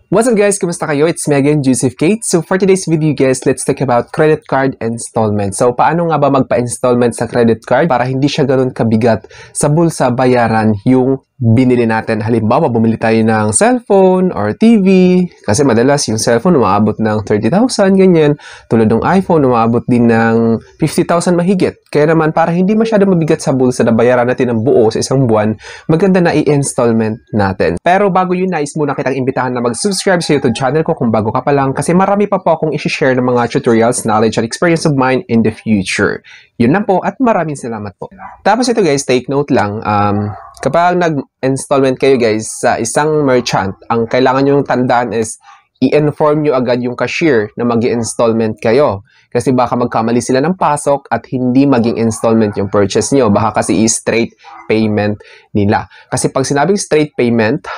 What's up guys? Kumusta kayo? It's me again, Joseph Kate. So for today's video guys, let's talk about credit card installment. So paano nga ba magpa-installment sa credit card para hindi siya ganun kabigat sa bulsa bayaran yung binili natin. Halimbawa, bumili tayo ng cellphone or TV kasi madalas yung cellphone umaabot ng 30,000, ganyan. Tulad ng iPhone, umaabot din ng 50,000 mahigit. Kaya naman, para hindi masyado mabigat sa bulsa na bayaran natin ng buo sa isang buwan, maganda na i-installment natin. Pero bago yun, nais muna kitang imbitahan na mag-subscribe sa YouTube channel ko kung bago ka pa lang kasi marami pa po akong i-share ng mga tutorials, knowledge, and experience of mine in the future. Yun lang po at maraming salamat po. Tapos ito guys, take note lang, kapag nag-installment kayo guys sa isang merchant, ang kailangan nyo tandaan is i-inform nyo agad yung cashier na mag-installment kayo. Kasi baka magkamali sila ng pasok at hindi maging installment yung purchase nyo. Baka kasi i-straight payment nila. Kasi pag sinabing straight payment,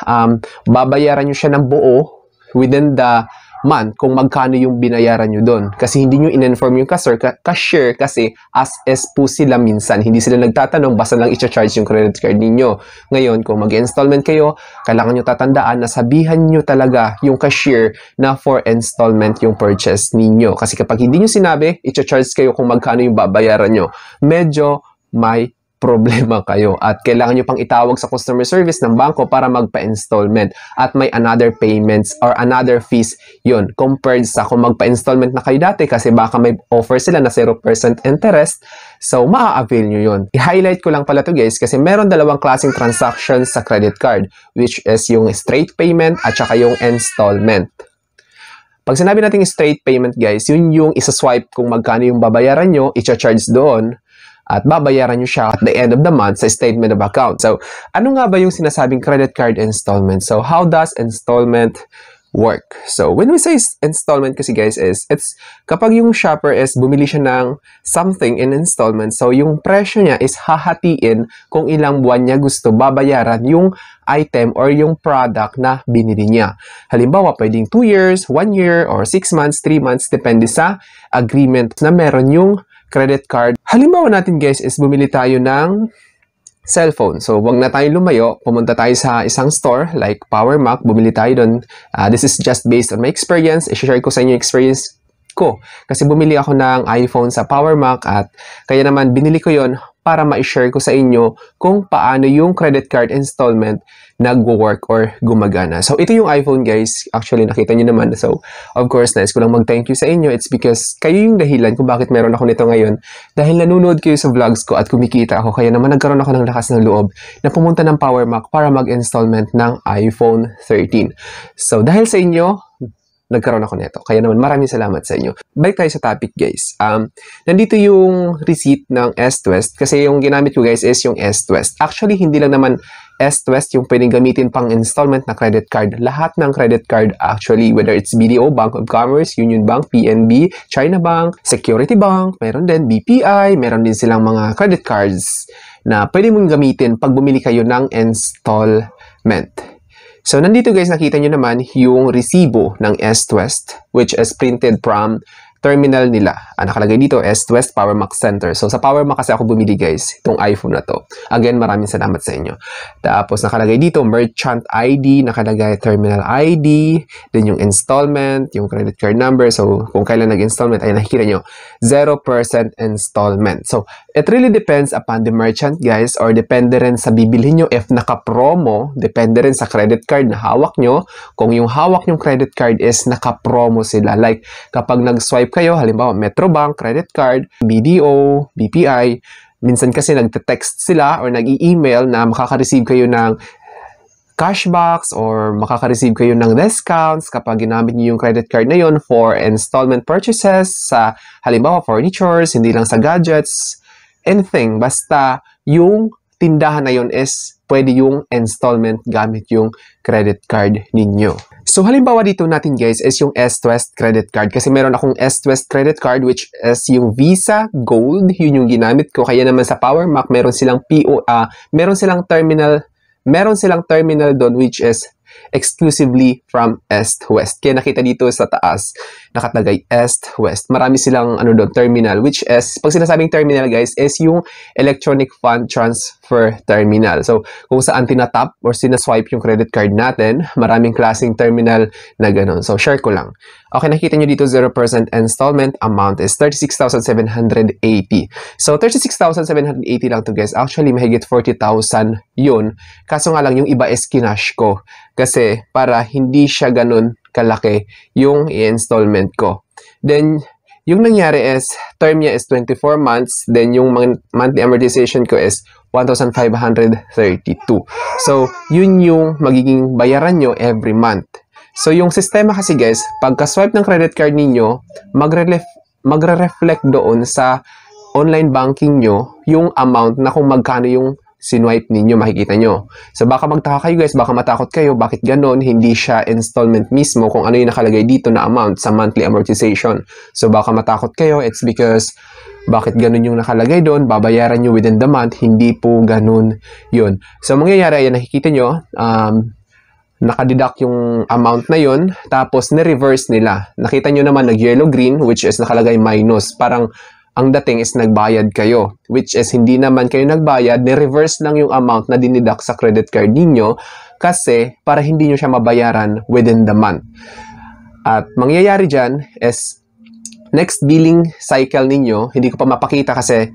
babayaran nyo siya ng buo within the month kung magkano yung binayaran nyo doon. Kasi hindi nyo in-inform yung cashier kasi as is po sila minsan. Hindi sila nagtatanong, basta lang i-charge yung credit card ninyo. Ngayon, kung mag-installment kayo, kailangan nyo tatandaan na sabihan nyo talaga yung cashier na for installment yung purchase ninyo. Kasi kapag hindi nyo sinabi, i-charge kayo kung magkano yung babayaran nyo. Medyo may problema kayo at kailangan nyo pang itawag sa customer service ng bangko para magpa-installment at may another payments or another fees yun compared sa kung magpa-installment na kayo dati kasi baka may offer sila na 0% interest, so maa-avail nyo yun. I-highlight ko lang pala to guys kasi meron dalawang klaseng transactions sa credit card which is yung straight payment at saka yung installment. Pag sinabi natin straight payment guys, yun yung isa-swipe kung magkano yung babayaran nyo, i-charge doon at babayaran nyo siya at the end of the month sa statement of account. So, ano nga ba yung sinasabing credit card installment? So, how does installment work? So, when we say installment kasi guys is, it's kapag yung shopper is bumili siya ng something in installment, so yung presyo niya is hahatiin kung ilang buwan niya gusto babayaran yung item or yung product na binili niya. Halimbawa, pwedeng 2 years, 1 year, or 6 months, 3 months, depende sa agreement na meron yung credit card. Halimbawa natin guys is bumili tayo ng cellphone. So, wag na tayo lumayo. Pumunta tayo sa isang store like Power Mac. Bumili tayo doon. This is just based on my experience. I-share ko sa inyo yung experience ko. Kasi bumili ako ng iPhone sa Power Mac at kaya naman binili ko yon para ma-share ko sa inyo kung paano yung credit card installment nagwo-work or gumagana. So, ito yung iPhone guys. Actually, nakita nyo naman. So, of course, nais ko lang mag-thank you sa inyo. It's because kayo yung dahilan kung bakit meron ako nito ngayon. Dahil nanonood kayo sa vlogs ko at kumikita ako. Kaya naman nagkaroon ako ng lakas ng loob na pumunta ng Power Mac para mag-installment ng iPhone 13. So, dahil sa inyo, nagkaroon ako nito. Kaya naman maraming salamat sa inyo. Balik tayo sa topic guys. Nandito yung receipt ng S-Twist kasi yung ginamit ko guys is yung S-Twist. Actually, hindi lang naman S-Twist yung pwedeng gamitin pang installment na credit card. Lahat ng credit card actually, whether it's BDO, Bank of Commerce, Union Bank, PNB, China Bank, Security Bank, meron din BPI, meron din silang mga credit cards na pwede mong gamitin pag bumili kayo ng installment. So, nandito guys, nakita nyo naman yung resibo ng S-Twist which is printed from terminal nila. Nakalagay dito, S-Twist Power Mac Center. So, sa Power Mac kasi ako bumili guys, itong iPhone na to. Again, maraming salamat sa inyo. Tapos, nakalagay dito, Merchant ID, nakalagay Terminal ID, then yung installment, yung credit card number. So, kung kailan nag-installment, ay nakikita nyo, 0% installment. So, it really depends upon the merchant guys or depende rin sa bibilhin nyo if naka-promo, depende rin sa credit card na hawak nyo. Kung yung hawak yung credit card is naka-promo sila. Like, kapag nag-swipe kayo, halimbawa Metrobank, credit card, BDO, BPI, minsan kasi nagte-text sila or nag-i-email na makaka-receive kayo ng cashbacks or makaka-receive kayo ng discounts kapag ginamit niyo yung credit card na yun for installment purchases sa halimbawa furnitures, hindi lang sa gadgets, anything. Basta yung tindahan na yun is pwede yung installment gamit yung credit card ninyo. So, halimbawa dito natin guys is yung S-Twist credit card. Kasi meron akong S-Twist credit card which is yung Visa Gold. Yun yung ginamit ko. Kaya naman sa Power Mac, meron silang terminal doon which is exclusively from East-West. Kaya nakita dito sa taas, nakatagay East-West. Marami silang doon, terminal, which is, pag sinasabing terminal guys, is yung electronic fund transfer terminal. So, kung saan tinatap or sinaswipe yung credit card natin, maraming klaseng terminal na ganun. So, share ko lang. Okay, nakita nyo dito 0% installment amount is 36,780. So, 36,780 lang to guys. Actually, mahigit 40,000 yun. Kaso nga lang, yung iba is kinash ko. Kasi, para hindi siya ganun kalaki yung i-installment ko. Then, yung nangyari is, term niya is 24 months. Then, yung monthly amortization ko is 1,532. So, yun yung magiging bayaran nyo every month. So, yung sistema kasi guys, pagka-swipe ng credit card ninyo, magre-reflect doon sa online banking nyo yung amount na kung magkano yung sinwipe ninyo, makikita nyo. So, baka magtaka kayo guys, baka matakot kayo, bakit ganon? Hindi siya installment mismo kung ano yung nakalagay dito na amount sa monthly amortization. So, baka matakot kayo, it's because bakit ganun yung nakalagay doon, babayaran nyo within the month, hindi po ganun yun. So, mangyayari, ayan, nakikita nyo, nakadeduct yung amount na yun, tapos ni-reverse nila. Nakita nyo naman nag-yellow-green, which is nakalagay minus. Parang ang dating is nagbayad kayo, which is hindi naman kayo nagbayad, ni-reverse lang yung amount na dinideduct sa credit card ninyo kasi para hindi nyo siya mabayaran within the month. At mangyayari dyan is next billing cycle ninyo, hindi ko pa mapakita kasi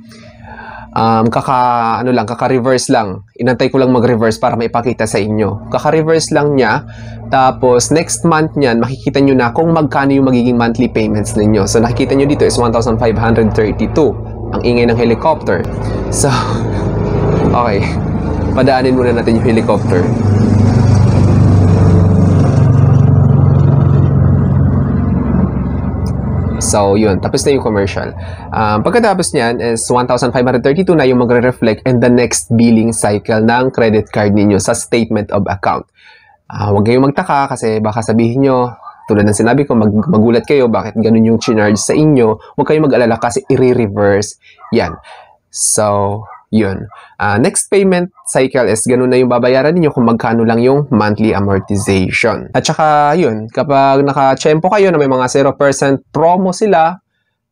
kaka-reverse lang. Inantay ko lang mag-reverse para maipakita sa inyo. Kaka-reverse lang niya. Tapos, next month niyan, makikita nyo na kung magkano yung magiging monthly payments ninyo. So, nakikita nyo dito is 1,532. Ang ingay ng helicopter. So, okay. Padaanin muna natin yung helicopter. So, yun. Tapos na yung commercial. Pagkatapos niyan is 1,532 na yung magre-reflect in the next billing cycle ng credit card ninyo sa statement of account. Huwag kayong magtaka kasi baka sabihin nyo, tulad ng sinabi ko, magulat kayo bakit ganun yung charge sa inyo. Huwag kayong mag-alala kasi i-reverse yan. So, yun. Next payment cycle is ganun na yung babayaran niyo kung magkano lang yung monthly amortization. At saka, yun, kapag naka-tsempo kayo na may mga 0% promo sila,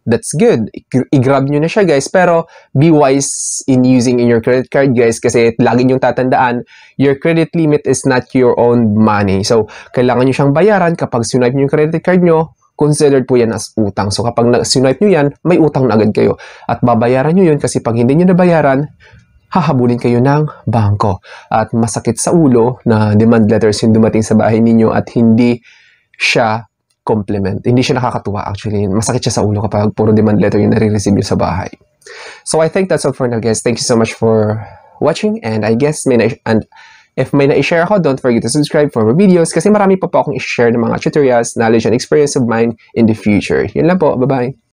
that's good. I-grab nyo na siya, guys. Pero, be wise in using in your credit card, guys, kasi lagi nyong tatandaan, your credit limit is not your own money. So, kailangan nyo siyang bayaran kapag swipe nyo yung credit card nyo, considered po yan as utang. So, kapag swipe nyo yan, may utang na agad kayo. At babayaran nyo yun kasi pag hindi nyo nabayaran, hahabulin kayo ng bangko. At masakit sa ulo na demand letters yung dumating sa bahay ninyo at hindi siya complement. Hindi siya nakakatuwa actually. Masakit siya sa ulo kapag puro demand letter yung nare-receive nyo sa bahay. So, I think that's all for now, guys. Thank you so much for watching and I guess if may na-share ako, don't forget to subscribe for more videos kasi marami pa po akong i-share ng mga tutorials, knowledge, and experience of mine in the future. Yun lang po. Bye-bye!